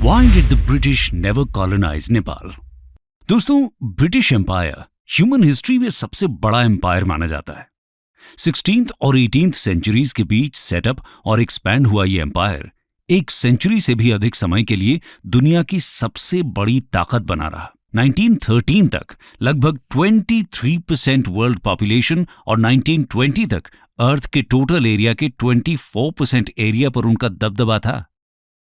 Why did the British never colonize Nepal? दोस्तों, British empire human history में सबसे बड़ा एम्पायर माना जाता है। 16th और 18th सेंचुरीज के बीच सेटअप और एक्सपैंड हुआ ये एम्पायर एक सेंचुरी से भी अधिक समय के लिए दुनिया की सबसे बड़ी ताकत बना रहा। 1913 तक लगभग 23% वर्ल्ड पॉपुलेशन और 1920 तक अर्थ के टोटल एरिया के 24% एरिया पर उनका दबदबा था।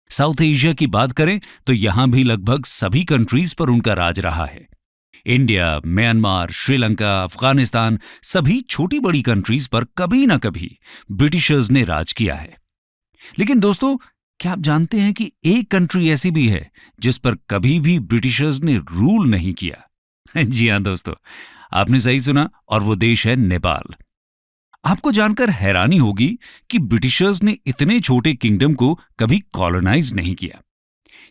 साउथ एशिया की बात करें तो यहां भी लगभग सभी कंट्रीज पर उनका राज रहा है। इंडिया, म्यांमार, श्रीलंका, अफगानिस्तान सभी छोटी बड़ी कंट्रीज पर कभी ना कभी ब्रिटिशर्स ने राज किया है। लेकिन दोस्तों, क्या आप जानते हैं कि एक कंट्री ऐसी भी है जिस पर कभी भी ब्रिटिशर्स ने रूल नहीं किया? जी हां दोस्तों, आपने सही सुना, और वो देश है नेपाल। आपको जानकर हैरानी होगी कि ब्रिटिशर्स ने इतने छोटे किंगडम को कभी कॉलोनाइज नहीं किया।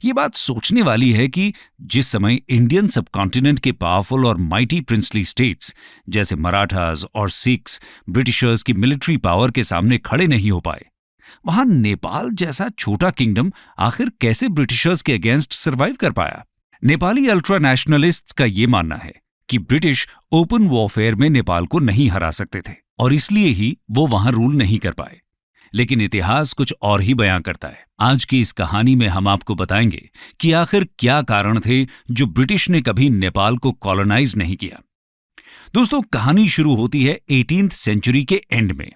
ये बात सोचने वाली है कि जिस समय इंडियन सबकॉन्टिनेंट के पावरफुल और माइटी प्रिंसली स्टेट्स जैसे मराठास और सिख्स ब्रिटिशर्स की मिलिट्री पावर के सामने खड़े नहीं हो पाए, वहां नेपाल जैसा छोटा किंगडम आखिर कैसे ब्रिटिशर्स के अगेंस्ट सर्वाइव कर पाया? नेपाली अल्ट्रा नेशनलिस्ट्स का ये मानना है कि ब्रिटिश ओपन वॉरफेयर में नेपाल को नहीं हरा सकते थे और इसलिए ही वो वहां रूल नहीं कर पाए। लेकिन इतिहास कुछ और ही बयां करता है। आज की इस कहानी में हम आपको बताएंगे कि आखिर क्या कारण थे जो ब्रिटिश ने कभी नेपाल को कॉलोनाइज नहीं किया। दोस्तों, कहानी शुरू होती है 18th सेंचुरी के एंड में,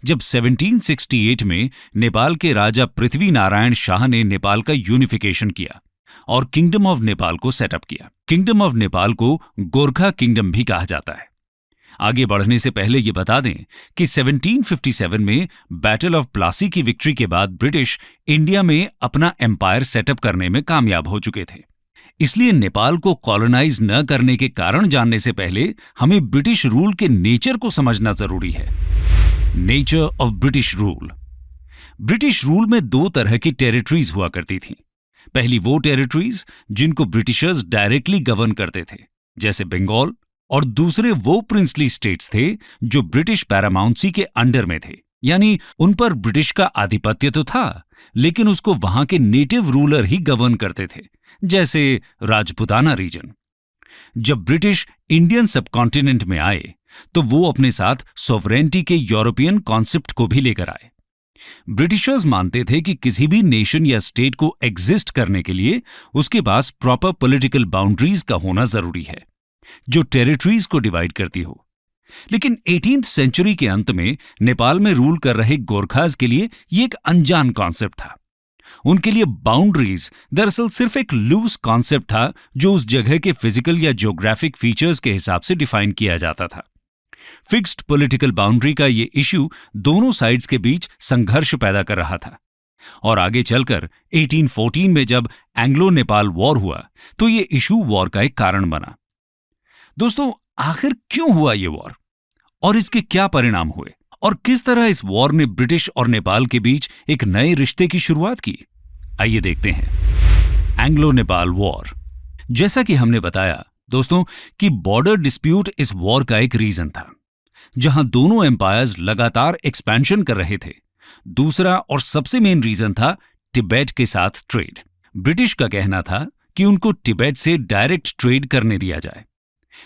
जब 1768 में नेपाल के राजा पृथ्वी नारायण शाह ने नेपाल का यूनिफिकेशन किया और किंगडम ऑफ नेपाल को सेटअप किया। किंगडम ऑफ नेपाल को गोरखा किंगडम भी कहा जाता है। आगे बढ़ने से पहले ये बता दें कि 1757 में बैटल ऑफ प्लासी की विक्ट्री के बाद ब्रिटिश इंडिया में अपना एम्पायर सेटअप करने में कामयाब हो चुके थे। इसलिए नेपाल को कॉलोनाइज न करने के कारण जानने से पहले हमें ब्रिटिश रूल के नेचर को समझना जरूरी है। Nature of British rule. British rule में दो तरह की टेरिटरीज हुआ करती थीं। पहली वो टेरिटरीज जिनको ब्रिटिशर्स डायरेक्टली गवर्न करते थे, जैसे बंगाल, और दूसरे वो प्रिंसली स्टेट्स थे जो ब्रिटिश पैरामाउंसी के अंडर में थे, यानी उन पर ब्रिटिश का आधिपत्य तो था लेकिन उसको वहां के नेटिव रूलर ही गवर्न करते थे, जैसे राजपुताना रीजन। जब ब्रिटिश इंडियन सबकॉन्टिनेंट में आए तो वो अपने साथ सॉवरेंटी के यूरोपियन कॉन्सेप्ट को भी लेकर आए। ब्रिटिशर्स मानते थे कि किसी भी नेशन या स्टेट को एग्जिस्ट करने के लिए उसके पास प्रॉपर पॉलिटिकल बाउंड्रीज का होना जरूरी है जो टेरिटरीज को डिवाइड करती हो। लेकिन 18th सेंचुरी के अंत में नेपाल में रूल कर रहे गोरखास के लिए ये एक अनजान कॉन्सेप्ट था। उनके लिए बाउंड्रीज दरअसल सिर्फ एक लूज कॉन्सेप्ट था जो उस जगह के फिजिकल या ज्योग्राफिक फीचर्स के हिसाब से डिफाइन किया जाता था। फिक्स्ड पॉलिटिकल बाउंड्री का ये इश्यू दोनों साइड्स के बीच संघर्ष पैदा कर रहा था और आगे चलकर 1814 में जब एंग्लो नेपाल वॉर हुआ तो ये इश्यू वॉर का एक कारण बना। दोस्तों, आखिर क्यों हुआ ये वॉर और इसके क्या परिणाम हुए और किस तरह इस वॉर ने ब्रिटिश और नेपाल के बीच एक नए रिश्ते की शुरुआत की? आइए देखते हैं। Anglo Nepal war. जैसा कि हमने बताया दोस्तों कि बॉर्डर डिस्प्यूट इस वॉर का एक रीजन था। जहां दोनों एम्पायर्स लगातार एक्सपेंशन कर रहे थे, दूसरा और सबसे मेन रीजन था तिब्बत के साथ ट्रेड। ब्रिटिश का कहना था कि उनको तिब्बत से डायरेक्ट ट्रेड करने दिया जाए,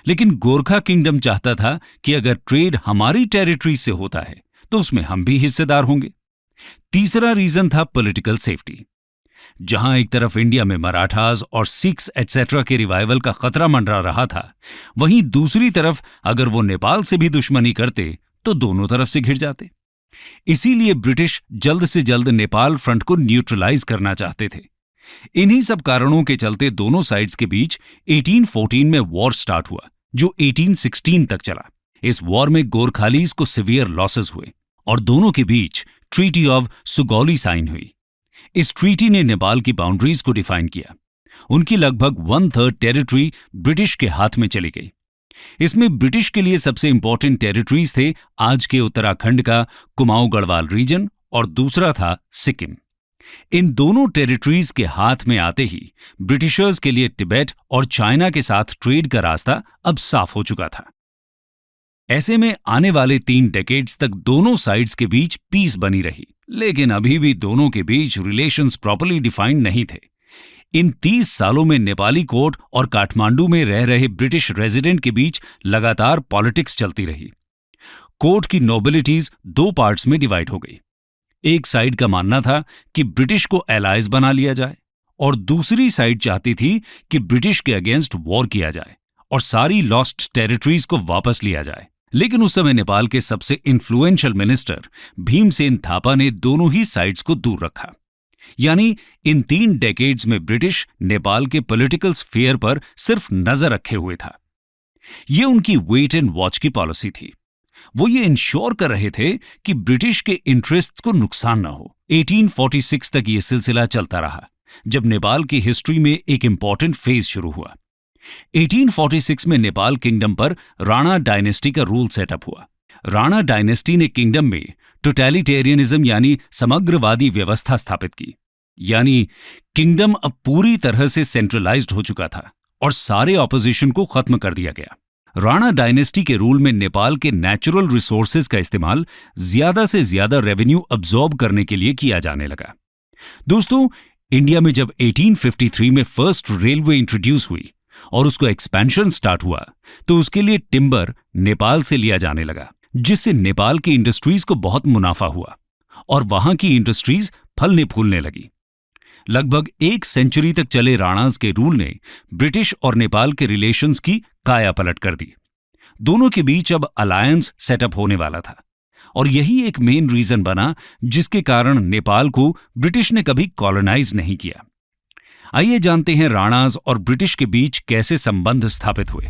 लेकिन गोरखा किंगडम चाहता था कि अगर ट्रेड हमारी टेरिटरी से होता है तो उसमें हम भी हिस्सेदार होंगे। तीसरा रीजन था पॉलिटिकल सेफ्टी। जहां एक तरफ इंडिया में मराठास और सिख्स एटसेट्रा के रिवाइवल का खतरा मंडरा रहा था, वहीं दूसरी तरफ अगर वो नेपाल से भी दुश्मनी करते तो दोनों तरफ से घिर जाते। इसीलिए ब्रिटिश जल्द से जल्द नेपाल फ्रंट को न्यूट्रलाइज करना चाहते थे। इन्हीं सब कारणों के चलते दोनों साइड्स के बीच 1814 में वॉर स्टार्ट हुआ जो 1816 तक चला। इस वॉर में गोरखालीज को सिवियर लॉसेस हुए और दोनों के बीच ट्रीटी ऑफ सुगौली साइन हुई। इस ट्रीटी ने नेपाल की बाउंड्रीज को डिफाइन किया। उनकी लगभग 1/3 टेरिटरी ब्रिटिश के हाथ में चली गई। इसमें ब्रिटिश के लिए सबसे इंपॉर्टेंट टेरिटरीज थे आज के उत्तराखंड का कुमाऊं गढ़वाल रीजन और दूसरा था सिक्किम। इन दोनों टेरिटरीज के हाथ में आते ही ब्रिटिशर्स के लिए तिब्बत और चाइना के साथ ट्रेड का रास्ता अब साफ हो चुका था। ऐसे में आने वाले 3 डेकेड्स तक दोनों साइड्स के बीच पीस बनी रही, लेकिन अभी भी दोनों के बीच रिलेशंस प्रॉपर्ली डिफाइंड नहीं थे। इन 30 सालों में नेपाली कोर्ट और काठमांडू में रह रहे ब्रिटिश रेजिडेंट के बीच लगातार पॉलिटिक्स चलती रही। कोर्ट की नोबिलिटीज 2 पार्ट्स में डिवाइड हो गई। एक साइड का मानना था कि ब्रिटिश को एलाइज बना लिया जाए और दूसरी साइड चाहती थी कि ब्रिटिश के अगेंस्ट वॉर किया जाए और सारी लॉस्ट टेरिटरीज को वापस लिया जाए। लेकिन उस समय नेपाल के सबसे इन्फ्लुएंशियल मिनिस्टर भीमसेन थापा ने दोनों ही साइड्स को दूर रखा। यानी इन 3 डेकेड्स में ब्रिटिश नेपाल के पॉलिटिकल स्फीयर पर सिर्फ नजर रखे हुए था। ये उनकी वेट एंड वॉच की पॉलिसी थी। वो ये इंश्योर कर रहे थे कि ब्रिटिश के इंटरेस्ट्स को नुकसान न हो। 1846 तक ये सिलसिला चलता रहा, जब नेपाल की हिस्ट्री में एक इंपॉर्टेंट फेज शुरू हुआ। 1846 में नेपाल किंगडम पर राणा डायनेस्टी का रूल सेटअप हुआ। राणा डायनेस्टी ने किंगडम में टोटलिटेरियनिज्म यानी समग्रवादी व्यवस्था स्थापित की। यानी किंगडम अब पूरी तरह से सेंट्रलाइज्ड हो चुका था और सारे ऑपोजिशन को खत्म कर दिया गया। राणा डायनेस्टी के रूल में नेपाल के नेचुरल रिसोर्सेज का इस्तेमाल ज्यादा से ज्यादा रेवेन्यू अब्सॉर्ब करने के लिए किया जाने लगा। दोस्तों, इंडिया में जब 1853 में फर्स्ट रेलवे इंट्रोड्यूस हुई और उसको एक्सपेंशन स्टार्ट हुआ, तो उसके लिए टिम्बर नेपाल से लिया जाने लगा, जिससे नेपाल की इंडस्ट्रीज को बहुत मुनाफा हुआ और वहां की इंडस्ट्रीज फलने फूलने लगी। लगभग 1 सेंचुरी तक चले राणाज के रूल ने ब्रिटिश और नेपाल के रिलेशंस की काया पलट कर दी। दोनों के बीच अब अलायंस सेटअप होने वाला था और यही एक मेन रीजन बना जिसके कारण नेपाल को ब्रिटिश ने कभी कॉलोनाइज नहीं किया। आइए जानते हैं राणाज और ब्रिटिश के बीच कैसे संबंध स्थापित हुए।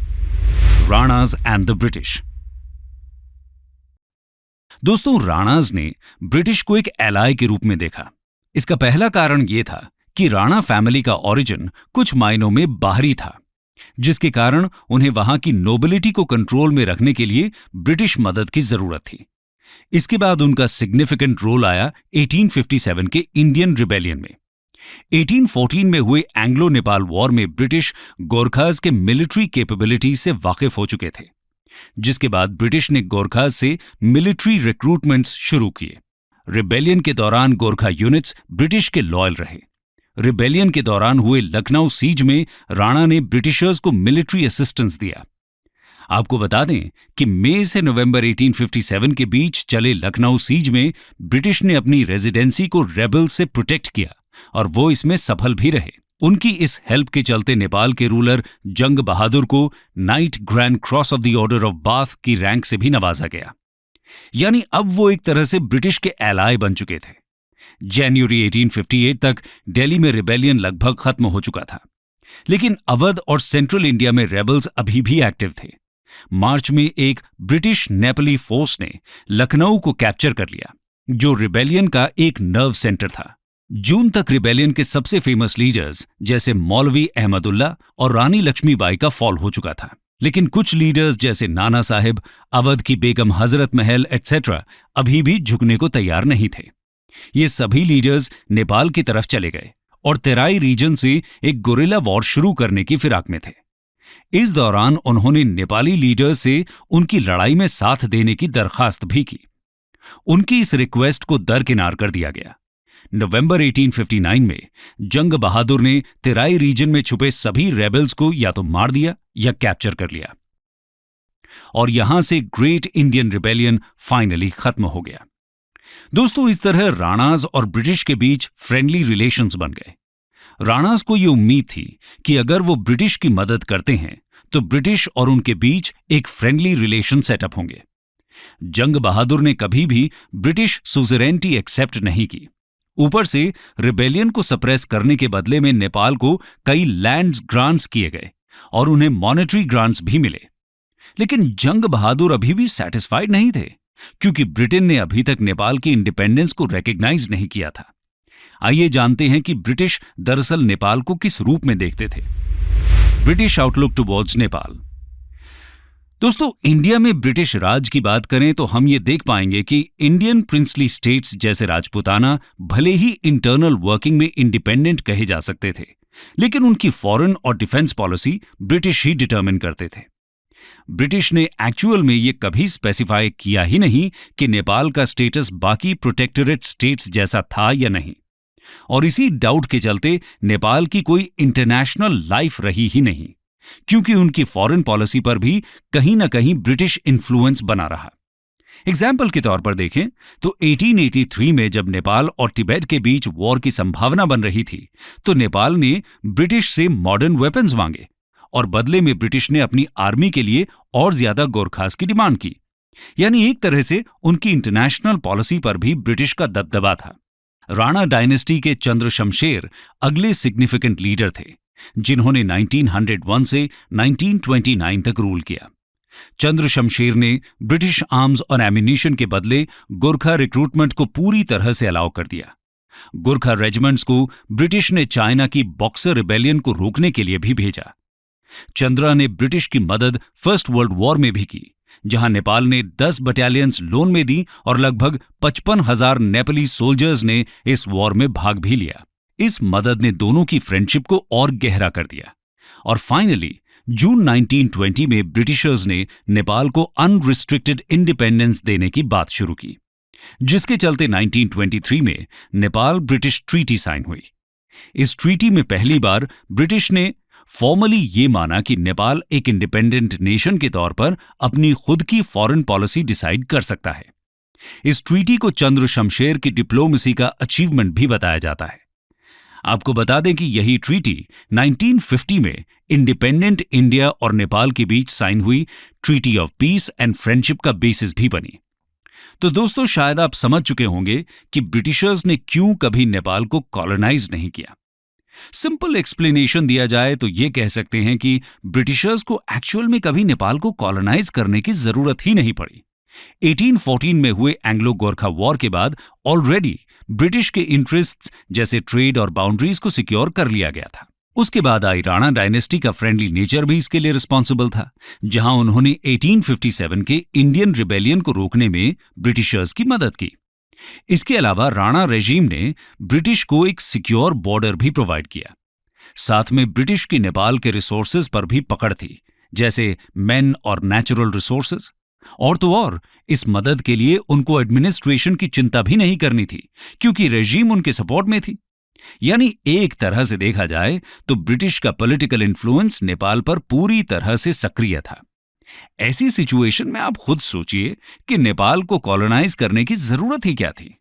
राणाज एंड द ब्रिटिश। दोस्तों, राणाज ने ब्रिटिश को एक एलाय के रूप में देखा। इसका पहला कारण यह था कि राणा फैमिली का ओरिजिन कुछ मायनों में बाहरी था, जिसके कारण उन्हें वहां की नोबिलिटी को कंट्रोल में रखने के लिए ब्रिटिश मदद की जरूरत थी। इसके बाद उनका सिग्निफिकेंट रोल आया 1857 के इंडियन रिबेलियन में। 1814 में हुए एंग्लो नेपाल वॉर में ब्रिटिश गोरखाज के मिलिट्री कैपेबिलिटी से वाकिफ हो चुके थे, जिसके बाद ब्रिटिश ने गोरखाज से मिलिट्री रिक्रूटमेंट्स शुरू किए। रिबेलियन के दौरान गोरखा यूनिट्स ब्रिटिश के लॉयल रहे। रिबेलियन के दौरान हुए लखनऊ सीज में राणा ने ब्रिटिशर्स को मिलिट्री असिस्टेंस दिया। आपको बता दें कि मई से नवंबर 1857 के बीच चले लखनऊ सीज में ब्रिटिश ने अपनी रेजिडेंसी को रेबल से प्रोटेक्ट किया और वो इसमें सफल भी रहे। उनकी इस हेल्प के चलते नेपाल के रूलर जंग बहादुर को night grand cross of the order of bath की रैंक से भी नवाजा गया। यानी अब वो एक तरह से ब्रिटिश के एलाय बन चुके थे। जनवरी 1858 तक दिल्ली में रिबेलियन लगभग खत्म हो चुका था, लेकिन अवध और सेंट्रल इंडिया में रेबल्स अभी भी एक्टिव थे। मार्च में एक ब्रिटिश नेपाली फोर्स ने लखनऊ को कैप्चर कर लिया, जो रिबेलियन का एक नर्व सेंटर था। जून तक रिबेलियन के सबसे फेमस लीडर्स जैसे मौलवी अहमदुल्ला और रानी लक्ष्मीबाई का फॉल हो चुका था, लेकिन कुछ लीडर्स जैसे नाना साहिब, अवध की बेगम हजरत महल एटसेट्रा अभी भी झुकने को तैयार नहीं थे। ये सभी लीडर्स नेपाल की तरफ चले गए और तेराई रीजन से एक गोरिल्ला वॉर शुरू करने की फिराक में थे। इस दौरान उन्होंने नेपाली लीडर्स से उनकी लड़ाई में साथ देने की दरखास्त भी की। उनकी इस रिक्वेस्ट को दरकिनार कर दिया गया। नवंबर 1859 में जंग बहादुर ने तेराई रीजन में छुपे सभी रेबल्स को या तो मार दिया या कैप्चर कर लिया और यहां से ग्रेट इंडियन रिबेलियन फाइनली खत्म हो गया। दोस्तों, इस तरह राणाज और ब्रिटिश के बीच फ्रेंडली रिलेशंस बन गए। राणाज को यह उम्मीद थी कि अगर वो ब्रिटिश की मदद करते हैं तो ब्रिटिश और उनके बीच एक फ्रेंडली रिलेशन सेटअप होंगे। जंग बहादुर ने कभी भी ब्रिटिश सुज़ेरेनिटी एक्सेप्ट नहीं की। ऊपर से रिबेलियन को सप्रेस करने के बदले में नेपाल को कई लैंड्स ग्रांट्स किए गए और उन्हें मॉनेटरी ग्रांट्स भी मिले। लेकिन जंग बहादुर अभी भी सेटिस्फाइड नहीं थे, क्योंकि ब्रिटेन ने अभी तक नेपाल की इंडिपेंडेंस को रिकॉग्नाइज नहीं किया था। आइए जानते हैं कि ब्रिटिश दरअसल नेपाल को किस रूप में देखते थे। British outlook towards Nepal. दोस्तों, इंडिया में ब्रिटिश राज की बात करें तो हम ये देख पाएंगे कि इंडियन प्रिंसली स्टेट्स जैसे राजपूताना भले ही इंटरनल वर्किंग में इंडिपेंडेंट कहे जा सकते थे, लेकिन उनकी फॉरेन और डिफेंस पॉलिसी ब्रिटिश ही डिटरमिन करते थे। ब्रिटिश ने एक्चुअल में ये कभी स्पेसिफाई किया ही नहीं कि नेपाल का स्टेटस बाकी प्रोटेक्टोरेट स्टेट्स जैसा था या नहीं। और इसी डाउट के चलते नेपाल की कोई इंटरनेशनल लाइफ रही ही नहीं, क्योंकि उनकी फॉरेन पॉलिसी पर भी कहीं ना कहीं ब्रिटिश इन्फ्लुएंस बना रहा। एग्जाम्पल के तौर पर देखें तो 1883 में जब नेपाल और तिब्बत के बीच वॉर की संभावना बन रही थी, तो नेपाल ने ब्रिटिश से मॉडर्न वेपन्स मांगे और बदले में ब्रिटिश ने अपनी आर्मी के लिए और ज्यादा गोरखास की डिमांड की। यानी एक तरह से उनकी इंटरनेशनल पॉलिसी पर भी ब्रिटिश का दबदबा था। राणा डायनेस्टी के चंद्र शमशेर अगले सिग्निफिकेंट लीडर थे, जिन्होंने 1901 से 1929 तक रूल किया। चंद्र शमशेर ने ब्रिटिश आर्म्स और एम्यूनिशन के बदले गोरखा रिक्रूटमेंट को पूरी तरह से अलाउ कर दिया। गोरखा रेजिमेंट्स को ब्रिटिश ने चाइना की बॉक्सर रिबेलियन को रोकने के लिए भी भेजा। चंद्रा ने ब्रिटिश की मदद फर्स्ट वर्ल्ड वॉर में भी की, जहां नेपाल ने 10 बटालियंस लोन में दी और लगभग 55,000 नेपाली सोल्जर्स ने इस वॉर में भाग भी लिया। इस मदद ने दोनों की फ्रेंडशिप को और गहरा कर दिया। और फाइनली जून 1920 में ब्रिटिशर्स ने नेपाल को अनरिस्ट्रिक्टेड इंडिपेंडेंस देने की बात शुरू की, जिसके चलते 1923 में नेपाल ब्रिटिश ट्रीटी साइन हुई। इस ट्रीटी में पहली बार ब्रिटिश ने फॉर्मली ये माना कि नेपाल एक इंडिपेंडेंट नेशन के तौर पर अपनी खुद की फॉरेन पॉलिसी डिसाइड कर सकता है। इस ट्रीटी को चंद्र शमशेर की डिप्लोमेसी का अचीवमेंट भी बताया जाता है। आपको बता दें कि यही ट्रीटी 1950 में इंडिपेंडेंट इंडिया और नेपाल के बीच साइन हुई treaty of peace and friendship का बेसिस भी बनी। तो दोस्तों, शायद आप समझ चुके होंगे कि ब्रिटिशर्स ने क्यों कभी नेपाल को कॉलोनाइज नहीं किया। सिंपल एक्सप्लेनेशन दिया जाए तो ये कह सकते हैं कि ब्रिटिशर्स को एक्चुअल में कभी नेपाल को कॉलोनाइज करने की जरूरत ही नहीं पड़ी। 1814 में हुए एंग्लो गोरखा वॉर के बाद ऑलरेडी ब्रिटिश के इंटरेस्ट्स जैसे ट्रेड और बाउंड्रीज को सिक्योर कर लिया गया था। उसके बाद आई राणा डायनेस्टी का फ्रेंडली नेचर भी इसके लिए रिस्पॉन्सिबल था, जहां उन्होंने 1857 के इंडियन रिबेलियन को रोकने में ब्रिटिशर्स की मदद की। इसके अलावा राणा रेजीम ने ब्रिटिश को एक सिक्योर बॉर्डर भी प्रोवाइड किया। साथ में ब्रिटिश की नेपाल के रिसोर्सेज पर भी पकड़ थी, जैसे मेन और नेचुरल रिसोर्सेज। और तो और इस मदद के लिए उनको एडमिनिस्ट्रेशन की चिंता भी नहीं करनी थी, क्योंकि रेजीम उनके सपोर्ट में थी। यानी एक तरह से देखा जाए तो ब्रिटिश का पॉलिटिकल इन्फ्लुएंस नेपाल पर पूरी तरह से सक्रिय था। ऐसी सिचुएशन में आप खुद सोचिए कि नेपाल को कॉलोनाइज करने की जरूरत ही क्या थी।